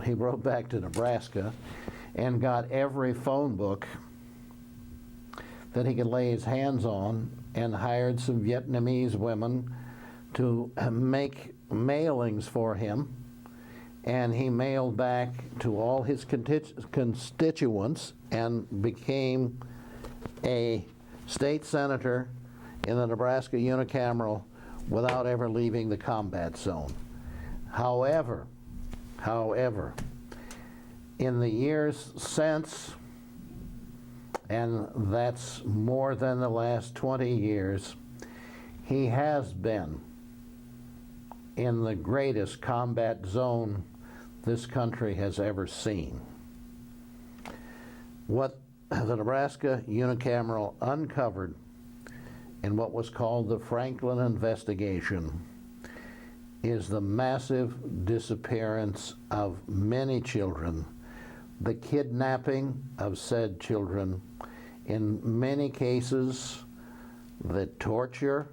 he wrote back to Nebraska and got every phone book that he could lay his hands on and hired some Vietnamese women to make mailings for him. And he mailed back to all his constituents and became a state senator in the Nebraska unicameral without ever leaving the combat zone. However, in the years since, and that's more than the last 20 years, he has been in the greatest combat zone this country has ever seen. What the Nebraska unicameral uncovered in what was called the Franklin investigation is the massive disappearance of many children, the kidnapping of said children, in many cases the torture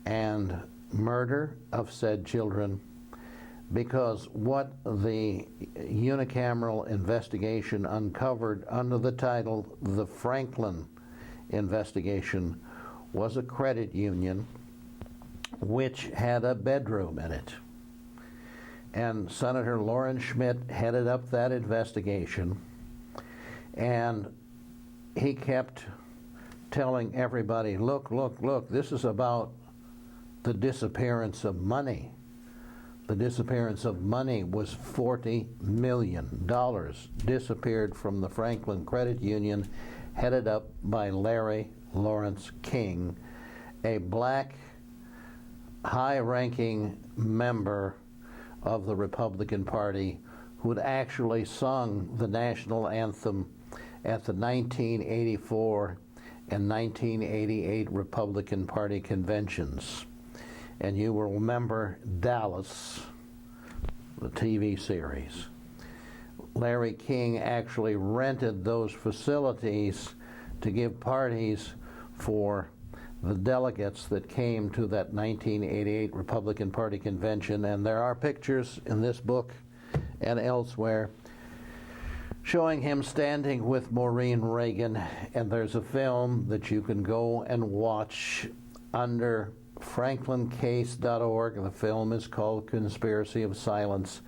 and murder of said children, because what the unicameral investigation uncovered under the title the Franklin investigation was a credit union which had a bedroom in it. And Senator Lawrence Schmidt headed up that investigation, and he kept telling everybody, look, this is about the disappearance of money. The disappearance of money was $40 million disappeared from the Franklin Credit Union, headed up by Larry Lawrence King, a black high-ranking member of the Republican Party who had actually sung the national anthem at the 1984 and 1988 Republican Party conventions. And you will remember Dallas, the TV series. Larry King actually rented those facilities to give parties for the delegates that came to that 1988 Republican Party convention, and there are pictures in this book and elsewhere showing him standing with Maureen Reagan, and there's a film that you can go and watch under franklincase.org. The film is called Conspiracy of Silence,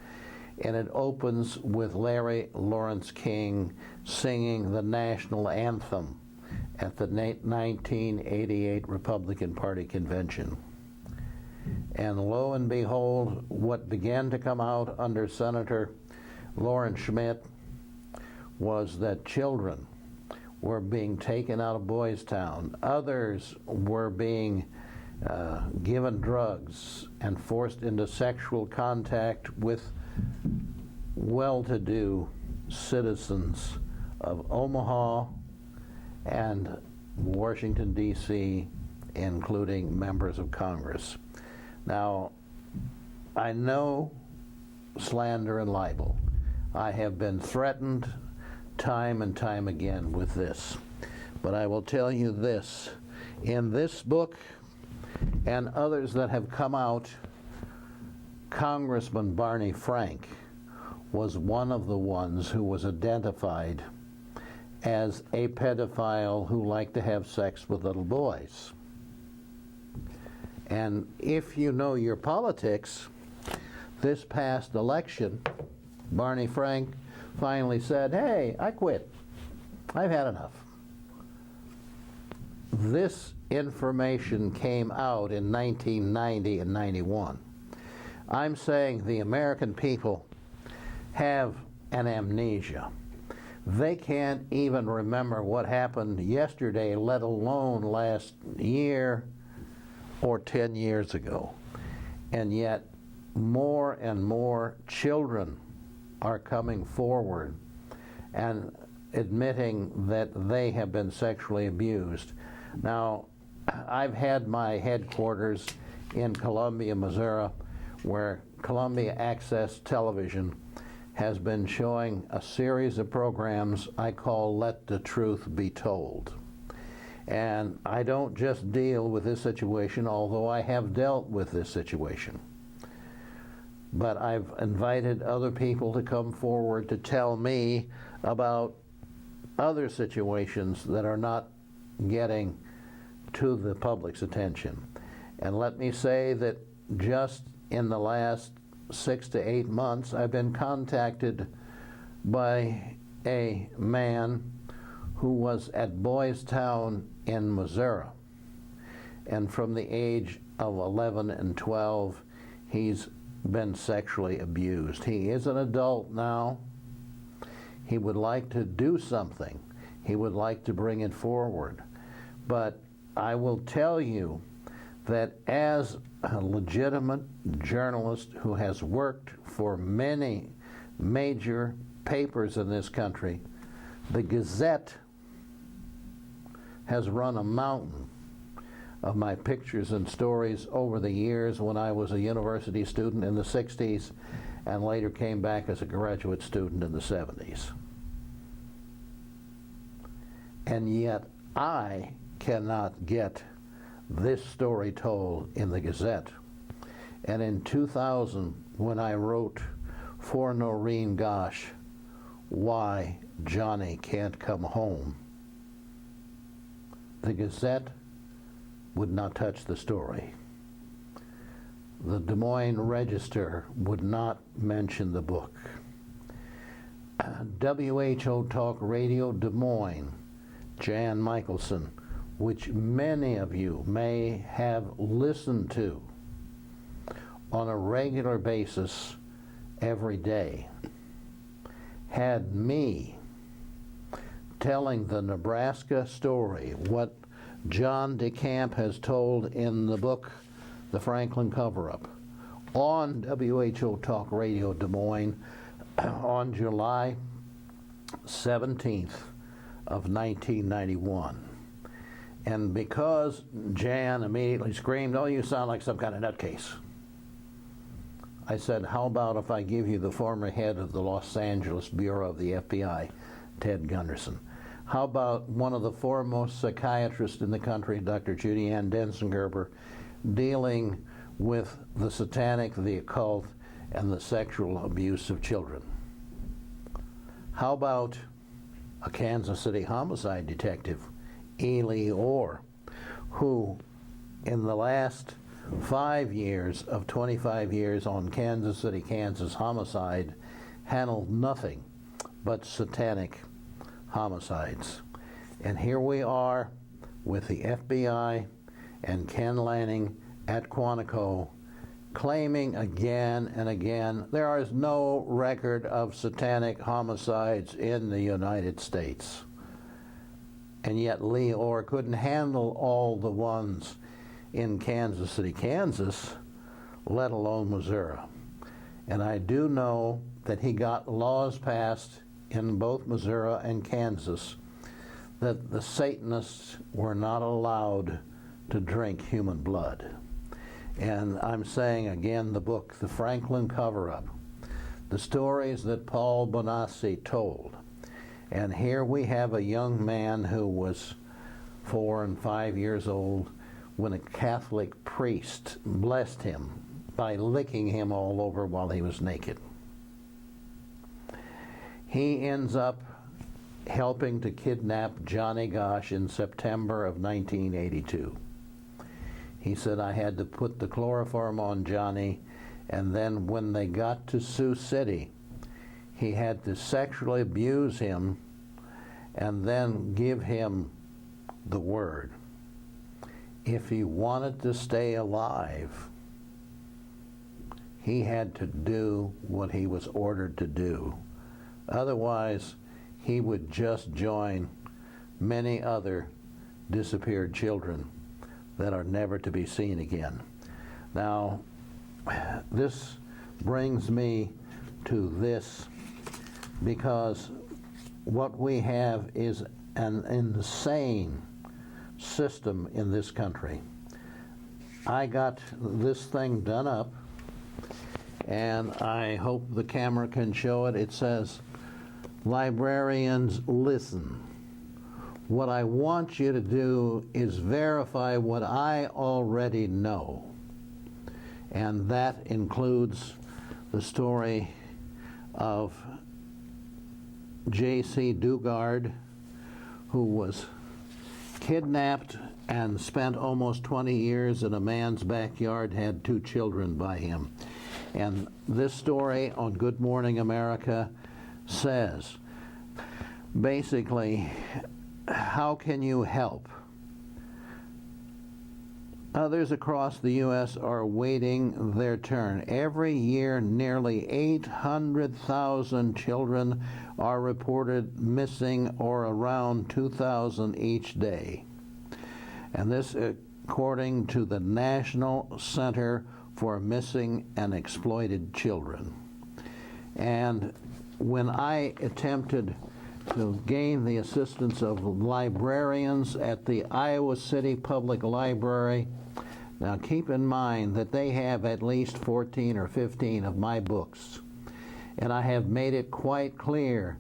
and it opens with Larry Lawrence King singing the national anthem at the 1988 Republican Party convention. And lo and behold, what began to come out under Senator Lawrence Schmidt was that children were being taken out of Boys Town. Others were being given drugs and forced into sexual contact with well-to-do citizens of Omaha and Washington, D.C., including members of Congress. Now, I know slander and libel. I have been threatened time and time again with this. But I will tell you this. In this book and others that have come out, Congressman Barney Frank was one of the ones who was identified as a pedophile who liked to have sex with little boys. And if you know your politics, this past election, Barney Frank finally said, hey, I quit. I've had enough. This information came out in 1990 and 91. I'm saying the American people have an amnesia. They can't even remember what happened yesterday, let alone last year or 10 years ago. And yet, more and more children are coming forward and admitting that they have been sexually abused. Now, I've had my headquarters in Columbia, Missouri, where Columbia Access Television has been showing a series of programs I call Let the Truth Be Told. And I don't just deal with this situation, although I have dealt with this situation. but I've invited other people to come forward to tell me about other situations that are not getting to the public's attention. And let me say that just in the last 6 to 8 months, I've been contacted by a man who was at Boys Town in Missouri. And from the age of 11 and 12, he's been sexually abused. He is an adult now. He would like to do something. He would like to bring it forward. But I will tell you that as a legitimate journalist who has worked for many major papers in this country, the Gazette has run a mountain of my pictures and stories over the years when I was a university student in the 60s and later came back as a graduate student in the 70s. And yet I cannot get this story told in the Gazette. And in 2000, when I wrote for Noreen Gosh, Why Johnny Can't Come Home, the Gazette would not touch the story. The Des Moines Register would not mention the book. WHO Talk Radio Des Moines, Jan Michelson, which many of you may have listened to on a regular basis every day, had me telling the Nebraska story, what John DeCamp has told in the book, The Franklin Cover-Up, on WHO Talk Radio Des Moines on July 17th of 1991. And because Jan immediately screamed, "Oh, you sound like some kind of nutcase," I said, how about if I give you the former head of the Los Angeles Bureau of the FBI, Ted Gunderson? How about one of the foremost psychiatrists in the country, Dr. Judy Ann Densengerber, dealing with the satanic, the occult, and the sexual abuse of children? How about a Kansas City homicide detective, Ely Orr, who in the last 5 years of 25 years on Kansas City, Kansas homicide handled nothing but satanic homicides. And here we are with the FBI and Ken Lanning at Quantico claiming again and again there is no record of satanic homicides in the United States. And yet Lee Orr couldn't handle all the ones in Kansas City, Kansas, let alone Missouri. And I do know that he got laws passed in both Missouri and Kansas that the Satanists were not allowed to drink human blood. And I'm saying again, the book, The Franklin Cover-Up, the stories that Paul Bonacci told. And here we have a young man who was 4 and 5 years old when a Catholic priest blessed him by licking him all over while he was naked. He ends up helping to kidnap Johnny Gosh in September of 1982. He said, I had to put the chloroform on Johnny, and then when they got to Sioux City, he had to sexually abuse him and then give him the word. If he wanted to stay alive, he had to do what he was ordered to do. Otherwise, he would just join many other disappeared children that are never to be seen again. Now, this brings me to this, because what we have is an insane system in this country. I got this thing done up, and I hope the camera can show it. It says, librarians, listen. What I want you to do is verify what I already know, and that includes the story of J.C. Dugard, who was kidnapped and spent almost 20 years in a man's backyard, had 2 children by him. And this story on Good Morning America says, basically, how can you help? Others across the U.S. are waiting their turn. Every year, nearly 800,000 children are reported missing, or around 2,000 each day. And this according to the National Center for Missing and Exploited Children. And when I attempted to gain the assistance of librarians at the Iowa City Public Library, now keep in mind that they have at least 14 or 15 of my books. And I have made it quite clear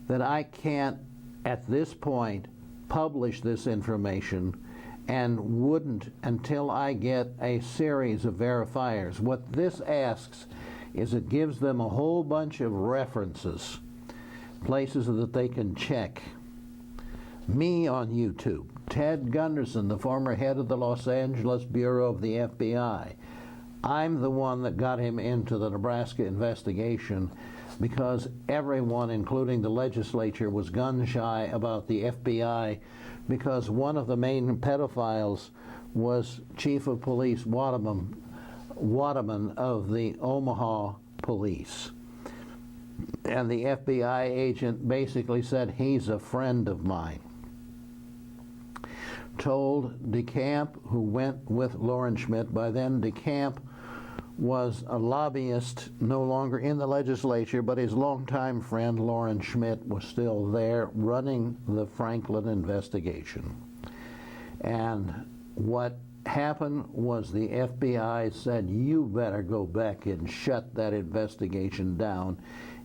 that I can't, at this point, publish this information, and wouldn't until I get a series of verifiers. What this asks is it gives them a whole bunch of references, places that they can check. Me on YouTube, Ted Gunderson, the former head of the Los Angeles Bureau of the FBI. I'm the one that got him into the Nebraska investigation, because everyone, including the legislature, was gun-shy about the FBI, because one of the main pedophiles was Chief of Police Waterman of the Omaha Police. And the FBI agent basically said, he's a friend of mine. Told DeCamp, who went with Lauren Schmidt, by then DeCamp was a lobbyist, no longer in the legislature, but his longtime friend Lauren Schmidt was still there running the Franklin investigation. And what happened was the FBI said, you better go back and shut that investigation down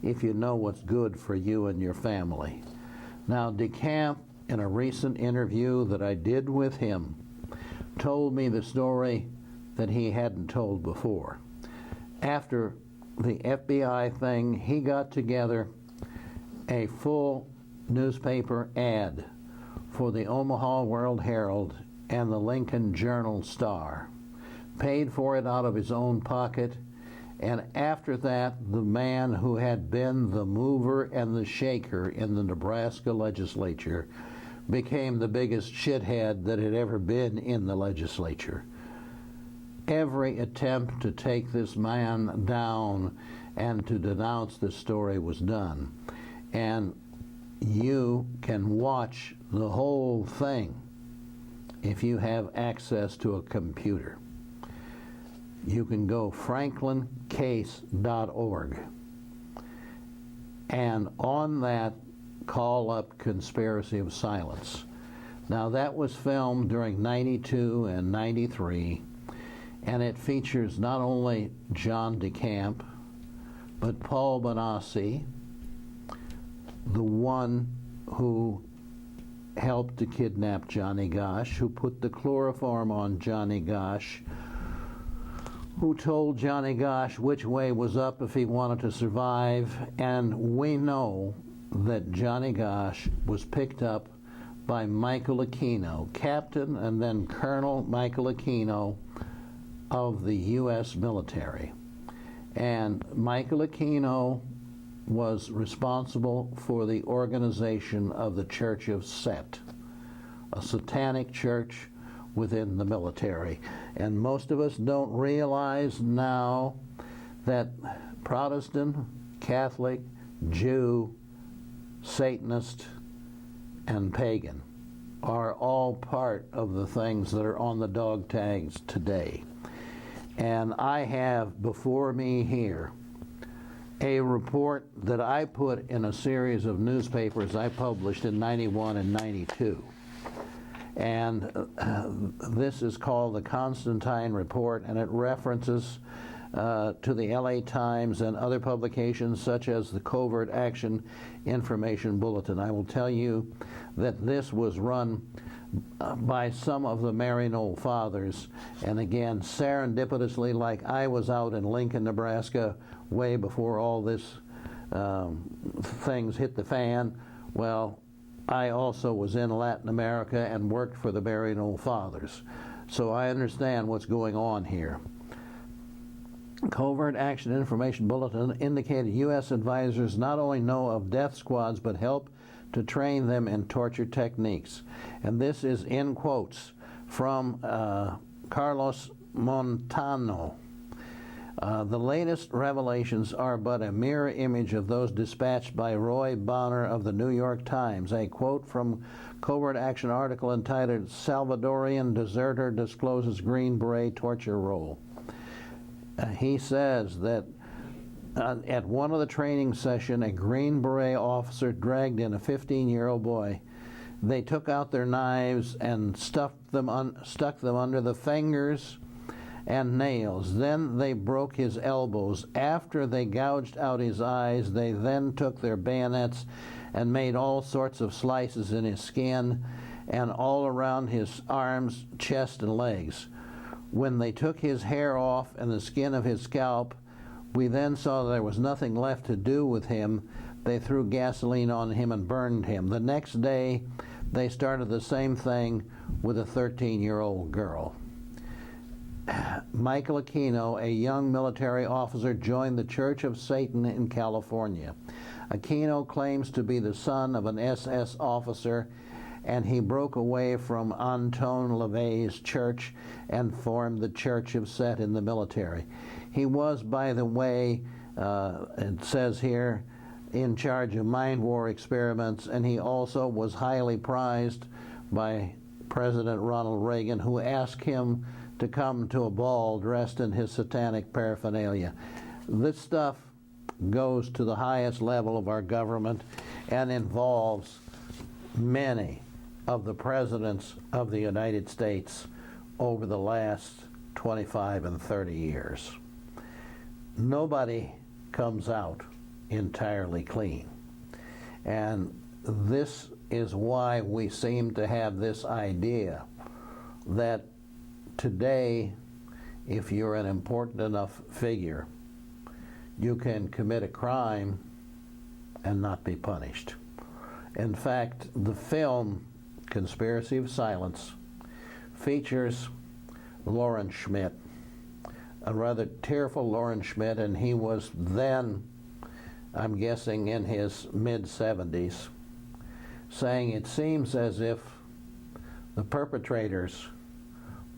if you know what's good for you and your family. Now, DeCamp, in a recent interview that I did with him, told me the story that he hadn't told before. After the FBI thing, he got together a full newspaper ad for the Omaha World Herald and the Lincoln Journal-Star, paid for it out of his own pocket, and after that, the man who had been the mover and the shaker in the Nebraska legislature became the biggest shithead that had ever been in the legislature. Every attempt to take this man down and to denounce this story was done. And you can watch the whole thing if you have access to a computer. You can go franklincase.org, and on that, call up Conspiracy of Silence. Now, that was filmed during 92 and 93, and it features not only John DeCamp, but Paul Bonacci, the one who helped to kidnap Johnny Gosch, who put the chloroform on Johnny Gosch, who told Johnny Gosch which way was up if he wanted to survive. And we know that Johnny Gosch was picked up by Michael Aquino, Captain and then Colonel Michael Aquino of the U.S. military. And Michael Aquino was responsible for the organization of the Church of Set, a satanic church within the military. And most of us don't realize now that Protestant, Catholic, Jew, Satanist, and pagan are all part of the things that are on the dog tags today. And I have before me here a report that I put in a series of newspapers I published in 91 and 92. And this is called the Constantine Report, and it references to the LA Times and other publications such as the Covert Action Information Bulletin. I will tell you that this was run by some of the Maryknoll fathers, and again, serendipitously, like I was out in Lincoln, Nebraska, way before all this things hit the fan. Well, I also was in Latin America and worked for the Maryknoll fathers, so I understand what's going on here. Covert Action Information Bulletin indicated U.S. advisors not only know of death squads but help to train them in torture techniques. And this is in quotes from Carlos Montano. The latest revelations are but a mirror image of those dispatched by Roy Bonner of the New York Times. A quote from Covert Action article entitled "Salvadorian Deserter Discloses Green Beret Torture Role." He says that at one of the training sessions, a Green Beret officer dragged in a 15-year-old boy. They took out their knives and stuck them under the fingers and nails. Then they broke his elbows. After they gouged out his eyes, they then took their bayonets and made all sorts of slices in his skin and all around his arms, chest, and legs. When they took his hair off and the skin of his scalp, we then saw there was nothing left to do with him. They threw gasoline on him and burned him. The next day, they started the same thing with a 13-year-old girl. Michael Aquino, a young military officer, joined the Church of Satan in California. Aquino claims to be the son of an SS officer, and he broke away from Anton LaVey's church and formed the Church of Set in the military. He was, by the way, it says here, in charge of mind war experiments, and he also was highly prized by President Ronald Reagan, who asked him to come to a ball dressed in his satanic paraphernalia. This stuff goes to the highest level of our government and involves many of the presidents of the United States over the last 25 and 30 years. Nobody comes out entirely clean. And this is why we seem to have this idea that today, if you're an important enough figure, you can commit a crime and not be punished. In fact, the film Conspiracy of Silence features Lawrence Schmidt, a rather tearful Lawrence Schmidt, and he was then, I'm guessing, in his mid-70s, saying it seems as if the perpetrators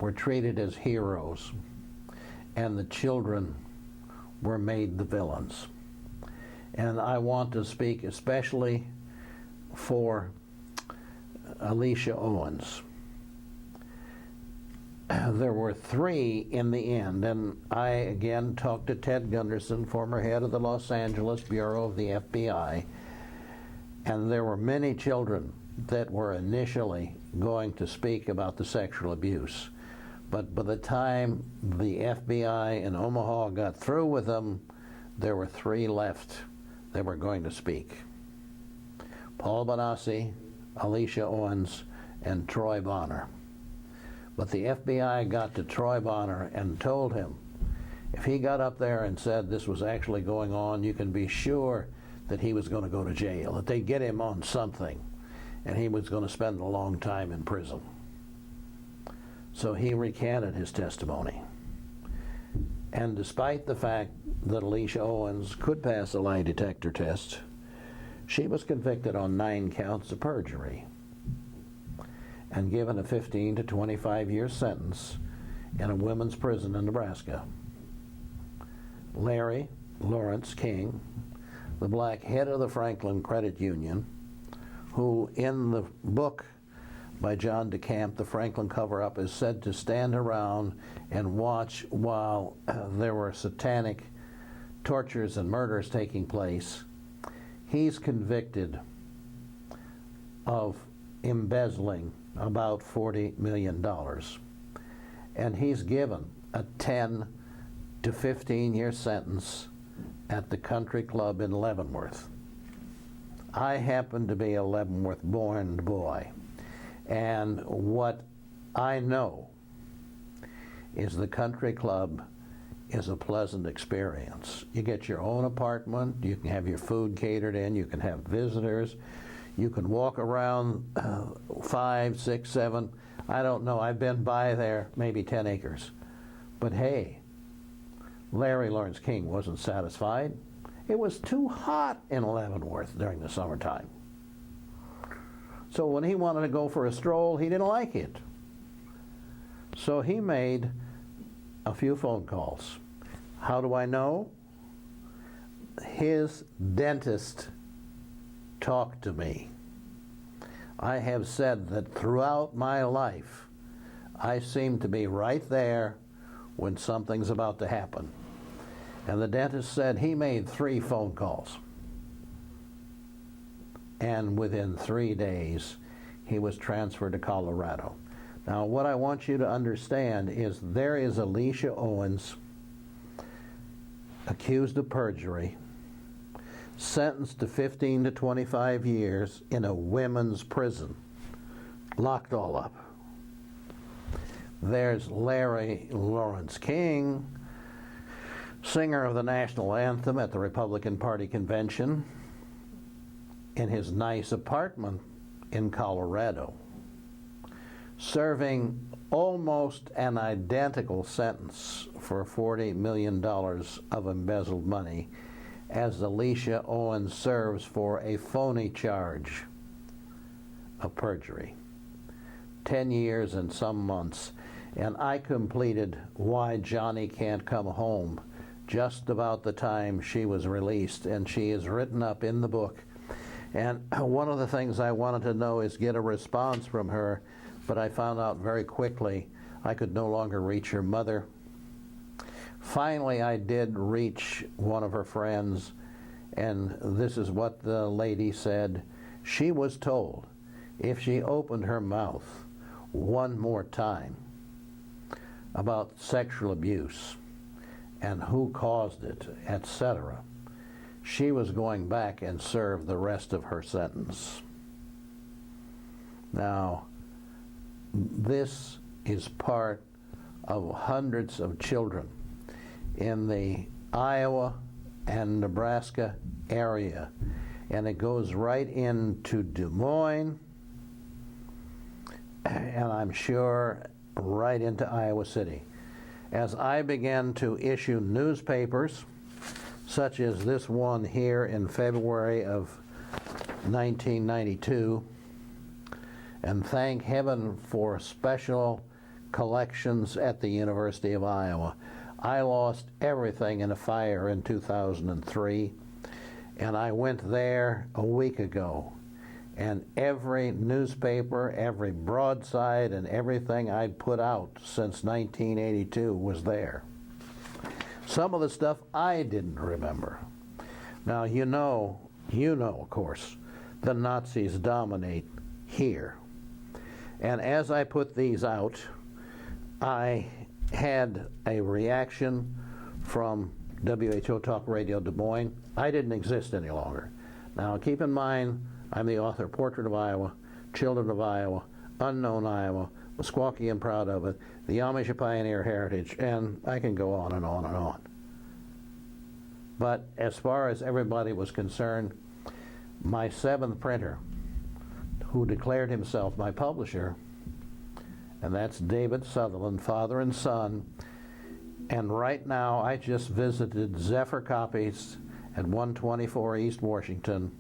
were treated as heroes and the children were made the villains. And I want to speak especially for Alicia Owens. There were three in the end, and I again talked to Ted Gunderson, former head of the Los Angeles Bureau of the FBI, and there were many children that were initially going to speak about the sexual abuse. But by the time the FBI in Omaha got through with them, there were three left that were going to speak. Paul Bonacci, Alicia Owens, and Troy Bonner. But the FBI got to Troy Bonner and told him, if he got up there and said this was actually going on, you can be sure that he was going to go to jail, that they'd get him on something, and he was going to spend a long time in prison. So he recanted his testimony. And despite the fact that Alicia Owens could pass a lie detector test, she was convicted on 9 counts of perjury and given a 15 to 25 year sentence in a women's prison in Nebraska. Larry Lawrence King, the black head of the Franklin Credit Union, who in the book by John DeCamp, The Franklin Cover-Up, is said to stand around and watch while there were satanic tortures and murders taking place. He's convicted of embezzling about $40 million. And he's given a 10 to 15-year sentence at the country club in Leavenworth. I happen to be a Leavenworth-born boy, and what I know is the country club is a pleasant experience. You get your own apartment, you can have your food catered in, you can have visitors, you can walk around 5, 6, 7, I don't know, I've been by there, maybe 10 acres. But hey, Larry Lawrence King wasn't satisfied. It was too hot in Leavenworth during the summertime. So when he wanted to go for a stroll, he didn't like it. So he made a few phone calls. How do I know? His dentist talked to me. I have said that throughout my life, I seem to be right there when something's about to happen. And the dentist said he made 3 phone calls. And within 3 days, he was transferred to Colorado. Now, what I want you to understand is there is Alicia Owens, accused of perjury, sentenced to 15 to 25 years in a women's prison, locked all up. There's Larry Lawrence King, singer of the national anthem at the Republican Party convention, in his nice apartment in Colorado, serving almost an identical sentence for $40 million of embezzled money as Alicia Owens serves for a phony charge of perjury. 10 years and some months. And I completed Why Johnny Can't Come Home just about the time she was released, and she is written up in the book. And one of the things I wanted to know is get a response from her, but I found out very quickly I could no longer reach her mother. Finally, I did reach one of her friends, and this is what the lady said. She was told if she opened her mouth one more time about sexual abuse and who caused it, etc., she was going back and serve the rest of her sentence. Now, this is part of hundreds of children in the Iowa and Nebraska area, and it goes right into Des Moines, and I'm sure right into Iowa City. As I began to issue newspapers, such as this one here in February of 1992, and thank heaven for special collections at the University of Iowa. I lost everything in a fire in 2003, and I went there a week ago, and every newspaper, every broadside, and everything I'd put out since 1982 was there. Some of the stuff I didn't remember. Now, you know, of course, the Nazis dominate here. And as I put these out, I had a reaction from WHO Talk Radio Des Moines. I didn't exist any longer. Now, keep in mind, I'm the author of Portrait of Iowa, Children of Iowa, Unknown Iowa, Meskwaki and Proud of It, The Amish Pioneer Heritage, and I can go on and on and on. But as far as everybody was concerned, my 7th printer, who declared himself my publisher, and that's David Sutherland, father and son. And right now, I just visited Zephyr Copies at 124 East Washington.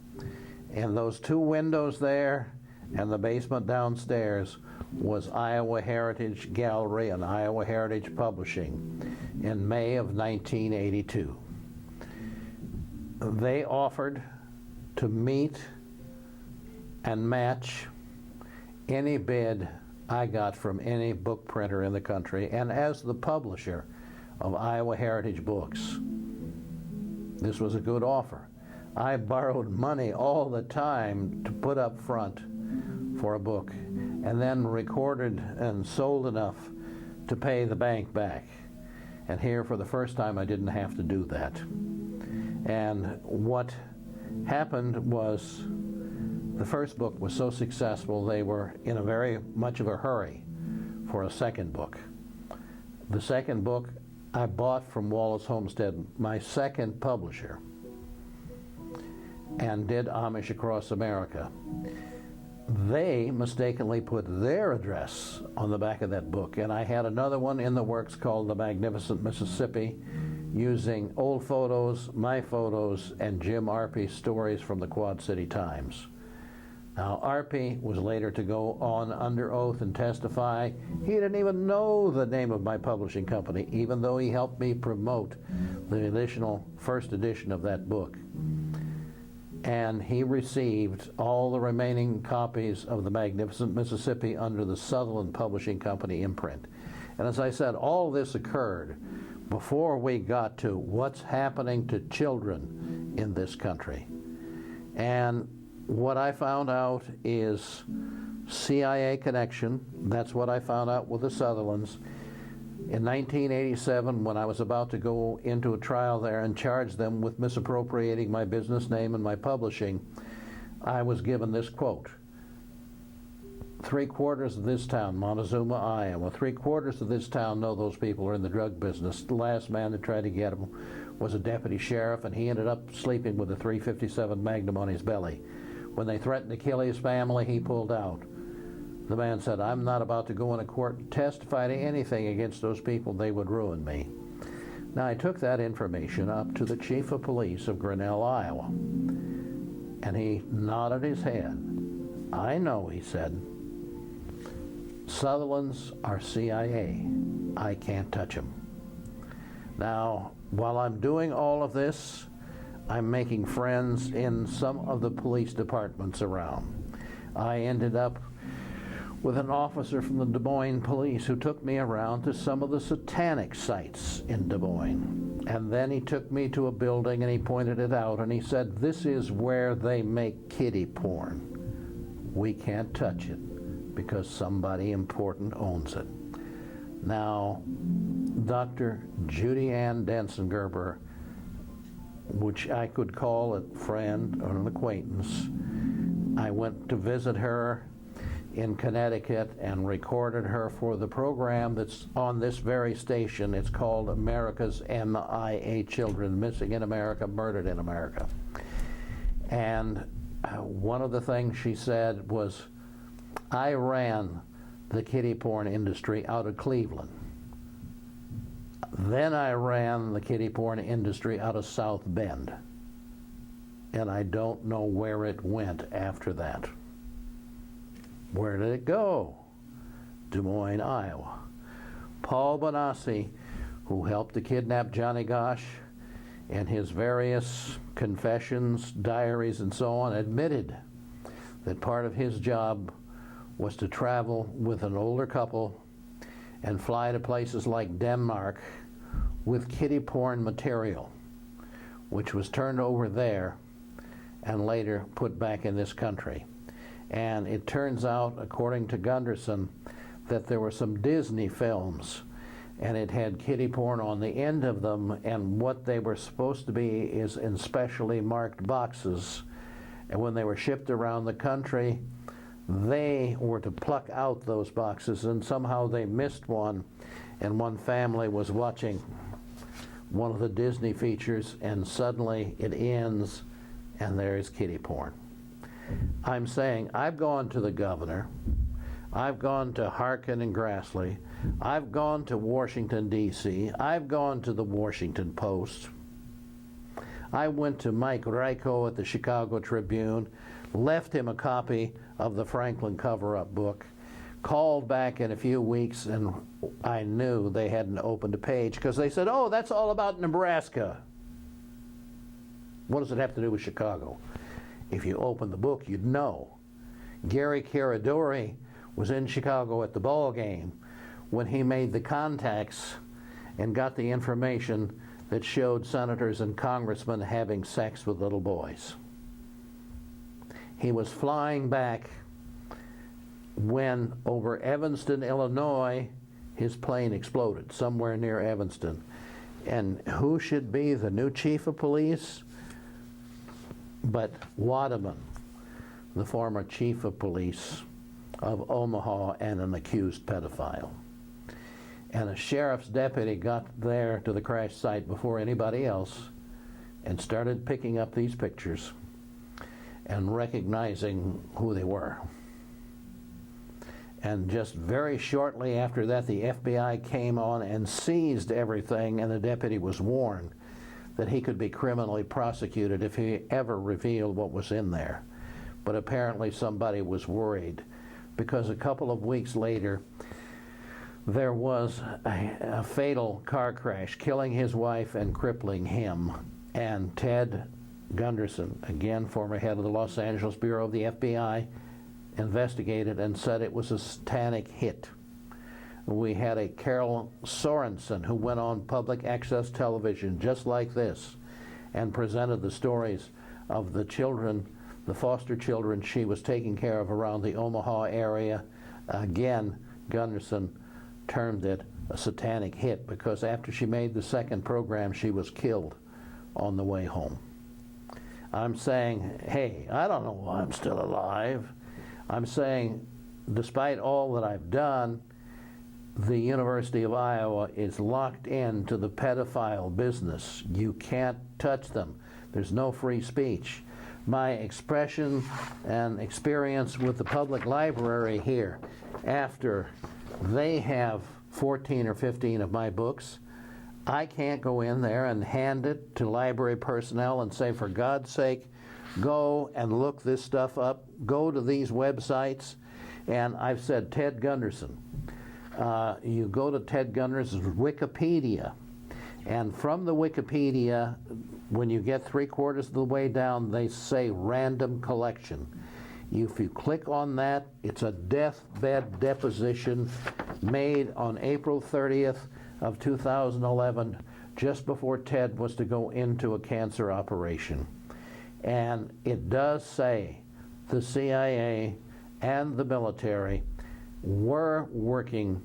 And those 2 windows there and the basement downstairs was Iowa Heritage Gallery and Iowa Heritage Publishing in May of 1982. They offered to meet and match any bid I got from any book printer in the country, and as the publisher of Iowa Heritage Books, this was a good offer. I borrowed money all the time to put up front for a book, and then recorded and sold enough to pay the bank back. And here, for the first time, I didn't have to do that. And what happened was the first book was so successful, they were in a very much of a hurry for a second book. The second book I bought from Wallace Homestead, my second publisher, and did Amish Across America. They mistakenly put their address on the back of that book, and I had another one in the works called The Magnificent Mississippi, using old photos, my photos, and Jim Arpey's stories from the Quad City Times. Now, Arpey was later to go on under oath and testify. He didn't even know the name of my publishing company, even though he helped me promote the first edition of that book. And he received all the remaining copies of The Magnificent Mississippi under the Sutherland Publishing Company imprint. And as I said, all this occurred before we got to what's happening to children in this country. And what I found out is CIA connection. That's what I found out with the Sutherlands. In 1987, when I was about to go into a trial there and charge them with misappropriating my business name and my publishing, I was given this quote. 3/4 of this town, Montezuma, Iowa, 3/4 of this town know those people are in the drug business. The last man that tried to get him was a deputy sheriff, and he ended up sleeping with a .357 Magnum on his belly. When they threatened to kill his family, he pulled out. The man said, "I'm not about to go into court and testify to anything against those people. They would ruin me." Now, I took that information up to the chief of police of Grinnell, Iowa, and he nodded his head. "I know," he said. "Sutherlands are CIA. I can't touch them." Now, while I'm doing all of this, I'm making friends in some of the police departments around. I ended up with an officer from the Des Moines police who took me around to some of the satanic sites in Des Moines. And then he took me to a building and he pointed it out and he said, "This is where they make kiddie porn. We can't touch it because somebody important owns it." Now, Dr. Judy Ann Densengerber, which I could call a friend or an acquaintance, I went to visit her in Connecticut and recorded her for the program that's on this very station. It's called America's MIA Children, Missing in America, Murdered in America. And one of the things she said was, "I ran the kiddie porn industry out of Cleveland. Then I ran the kiddie porn industry out of South Bend. And I don't know where it went after that." Where did it go? Des Moines, Iowa. Paul Bonassi, who helped to kidnap Johnny Gosch, in his various confessions, diaries, and so on, admitted that part of his job was to travel with an older couple and fly to places like Denmark with kiddie porn material, which was turned over there and later put back in this country. And it turns out, according to Gunderson, that there were some Disney films, and it had kiddie porn on the end of them, and what they were supposed to be is in specially marked boxes. And when they were shipped around the country, they were to pluck out those boxes, and somehow they missed one, and one family was watching one of the Disney features, and suddenly it ends, and there's kiddie porn. I'm saying, I've gone to the governor, I've gone to Harkin and Grassley, I've gone to Washington, D.C., I've gone to the Washington Post, I went to Mike Ryko at the Chicago Tribune, left him a copy of the Franklin cover-up book, called back in a few weeks, and I knew they hadn't opened a page because they said, "Oh, that's all about Nebraska." What does it have to do with Chicago? If you open the book, you'd know. Gary Caradori was in Chicago at the ball game when he made the contacts and got the information that showed senators and congressmen having sex with little boys. He was flying back when over Evanston, Illinois, his plane exploded somewhere near Evanston. And who should be the new chief of police? But Waterman, the former chief of police of Omaha and an accused pedophile. And a sheriff's deputy got there to the crash site before anybody else and started picking up these pictures and recognizing who they were. And just very shortly after that, the FBI came on and seized everything, and the deputy was warned that he could be criminally prosecuted if he ever revealed what was in there. But apparently somebody was worried, because a couple of weeks later, there was a fatal car crash, killing his wife and crippling him. And Ted Gunderson, again former head of the Los Angeles Bureau of the FBI, investigated and said it was a satanic hit. We had a Carol Sorensen who went on public access television just like this and presented the stories of the children, the foster children she was taking care of around the Omaha area. Again, Gunderson termed it a satanic hit because after she made the second program, she was killed on the way home. I'm saying, hey, I don't know why I'm still alive. I'm saying, despite all that I've done, the University of Iowa is locked into the pedophile business. You can't touch them. There's no free speech. My expression and experience with the public library here, after they have 14 or 15 of my books, I can't go in there and hand it to library personnel and say, for God's sake, go and look this stuff up, go to these websites. And I've said, Ted Gunderson, you go to Ted Gunderson's Wikipedia, and from the Wikipedia, when you get 3/4 of the way down, they say random collection. If you click on that, it's a deathbed deposition made on April 30th of 2011, just before Ted was to go into a cancer operation. And it does say the CIA and the military were working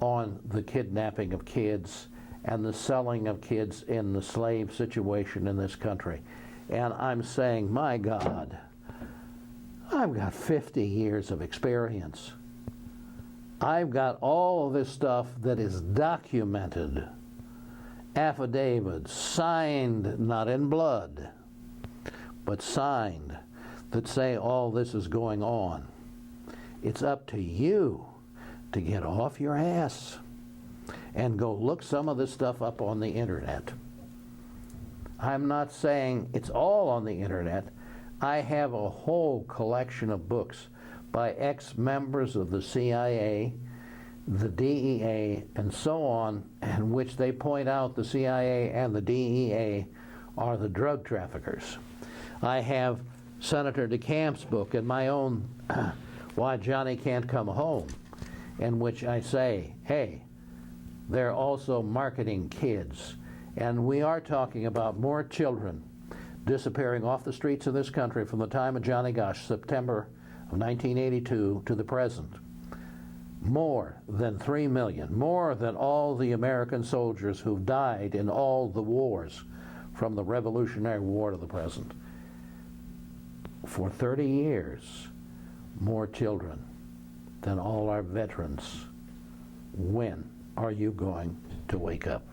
on the kidnapping of kids and the selling of kids in the slave situation in this country. And I'm saying, my God, I've got 50 years of experience. I've got all of this stuff that is documented, affidavits, signed, not in blood, but signed, that say all this is going on. It's up to you to get off your ass and go look some of this stuff up on the internet. I'm not saying it's all on the internet. I have a whole collection of books by ex-members of the CIA, the DEA, and so on, in which they point out the CIA and the DEA are the drug traffickers. I have Senator DeCamp's book and my own Why Johnny Can't Come Home, in which I say, hey, they're also marketing kids. And we are talking about more children disappearing off the streets of this country from the time of Johnny Gosch, September of 1982 to the present. More than 3 million, more than all the American soldiers who've died in all the wars from the Revolutionary War to the present. For 30 years, more children than all our veterans. When are you going to wake up?